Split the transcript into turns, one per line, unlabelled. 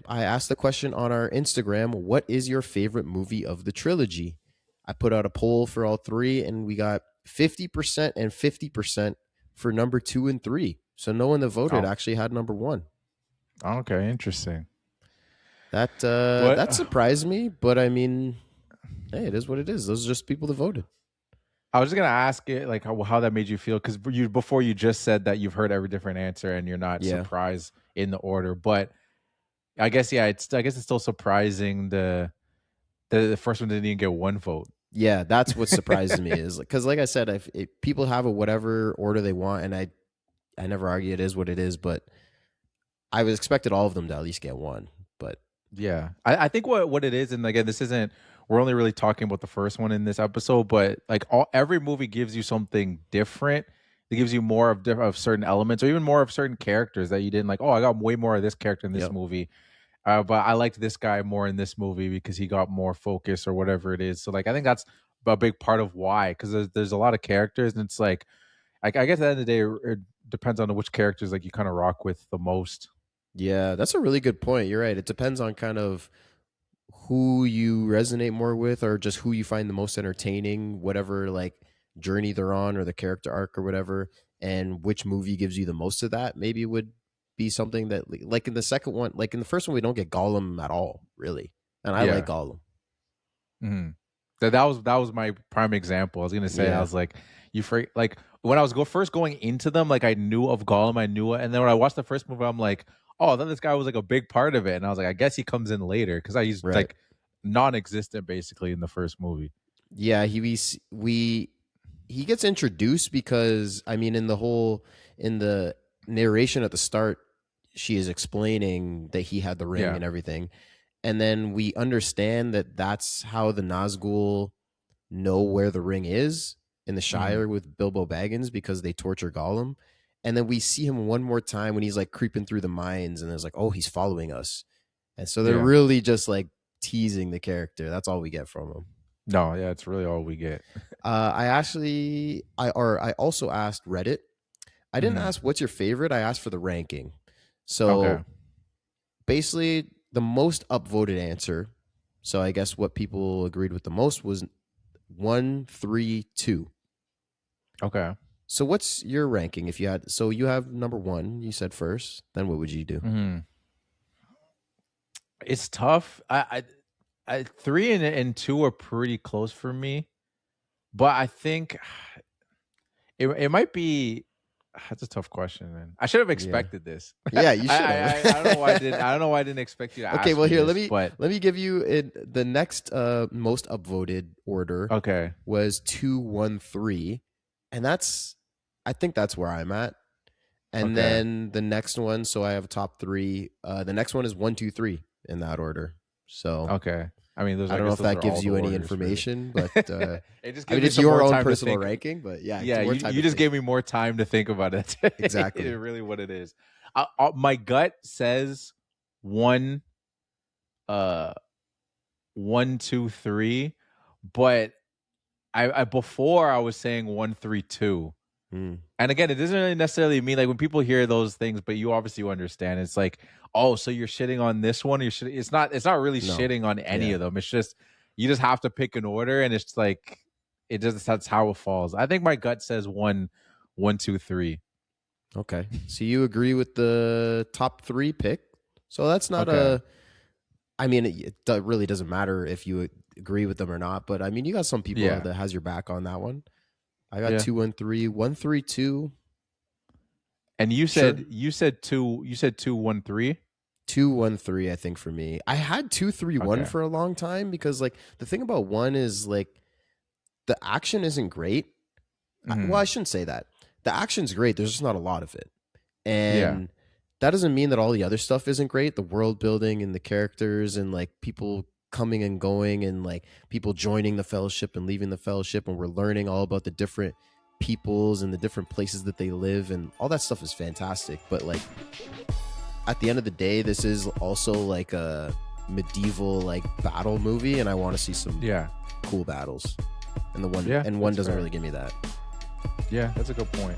I asked the question on our Instagram, what is your favorite movie of the trilogy? I put out a poll for all three, and we got 50% and 50% for number 2 and 3. So no one that voted
Oh,
actually had number 1.
okay, interesting.
That
What
surprised me, but I mean, hey, it is what it is. Those are just people that voted.
I was just gonna ask it, like how that made you feel, because you before you just said that you've heard every different answer and you're not
Yeah.
surprised in the order, but I guess it's still surprising the first one didn't even get one vote.
Yeah, that's what surprises me is because, like I said, if people have a whatever order they want, and I never argue it is what it is, but I was expected all of them to at least get one. But
Yeah, I think what it is, and again, this isn't. We're only really talking about the first one in this episode, but like every movie gives you something different. It gives you more of certain elements, or even more of certain characters that you didn't like. Oh, I got way more of this character in this
yep,
movie, but I liked this guy more in this movie because he got more focus or whatever it is. So like, I think that's a big part of why, because there's a lot of characters, and it's like I guess at the end of the day, it depends on which characters like you kind of rock with the most.
yeah, that's a really good point. You're right. It depends on kind of who you resonate more with, or just who you find the most entertaining, whatever like journey they're on, or the character arc, or whatever, and which movie gives you the most of that. Maybe it would be something that, like in the second one, like in the first one, we don't get Gollum at all, really, and I like
Yeah.
Gollum.
Mhm. That was my prime example. I was gonna say, I
Yeah,
was like, like when I was first going into them, like I knew of Gollum, I knew it, and then when I watched the first movie, I'm like, oh, then this guy was like a big part of it, and I was like, I guess he comes in later because he's
right.
like non-existent basically in the first movie.
Yeah, he gets introduced because I mean in the narration at the start, she is explaining that he had the ring
Yeah.
and everything, and then we understand that that's how the Nazgul know where the ring is in the
Hmm.
Shire with Bilbo Baggins, because they torture Gollum, and then we see him one more time when he's like creeping through the mines, and there's like, oh, he's following us, and so they're
Yeah.
really just like teasing the character. That's all we get from him.
No, yeah, it's really all we get.
I also asked Reddit. I didn't
Hmm.
ask what's your favorite. I asked for the ranking.
Okay.
So basically, the most upvoted answer. So I guess what people agreed with the most was 1, 3, 2.
Okay.
So what's your ranking? If you had, so you have number 1. You said first. Then what would you do?
Hmm. It's tough. I three and two are pretty close for me, but I think it might be. That's a tough question, man. I should have
Yeah,
expected this.
yeah, you should
I don't know why I
have.
didn't. I don't know why I didn't expect you to
Okay,
ask
well
me
here
this, but
let me give you the next most upvoted order
okay,
was 2, 1, 3, and that's, I think that's where I'm at. And
okay,
then the next one, so I have a top 3. The next one is 1, 2, 3 in that order. So
okay. I mean, those.
I
I
don't know
guess
if
those
that
are all
gives
the
you any
orders, really.
information, but
It just
I
gives
mean
me
it's
some
your
more
own
time to
personal
think.
ranking. But yeah,
Yeah,
more time
you
to
just
think.
gave me more time to think about it.
Exactly.
Really, what it is. My gut says one, uh, 1, 2, 3, but I before I was saying 1, 3, 2.
Hmm.
And again, it doesn't really necessarily mean like when people hear those things, but you obviously understand. It's like, oh, so you're shitting on this one. You're shitting. It's not really
No.
shitting on any
Yeah.
of them. It's just you just have to pick an order, and it's like it just that's how it falls. I think my gut says 1, 1, 2, 3.
Okay. So you agree with the top 3 pick. So that's not
Okay.
a. I mean, it really doesn't matter if you agree with them or not. But I mean, you got some people
Yeah.
that has your back on that one. I got
Yeah.
2, 1, 3, 1, 3, 2.
And
Sure.
you said 2, 1, 3.
2, 1, 3. I think for me, I had 2, 3, 1
Okay.
for a long time because like the thing about one is like the action isn't great. Well,
Hmm.
I shouldn't say that. The action's great. There's just not a lot of it,
Yeah.
and that doesn't mean that all the other stuff isn't great. The world building and the characters and like people coming and going and like people joining the fellowship and leaving the fellowship, and we're learning all about the different peoples and the different places that they live, and all that stuff is fantastic. But like at the end of the day, this is also like a medieval like battle movie, and I want to see some
Yeah.
cool battles. And
Yeah.
one
That's
doesn't
fair.
really give me that.
Yeah. That's a good point.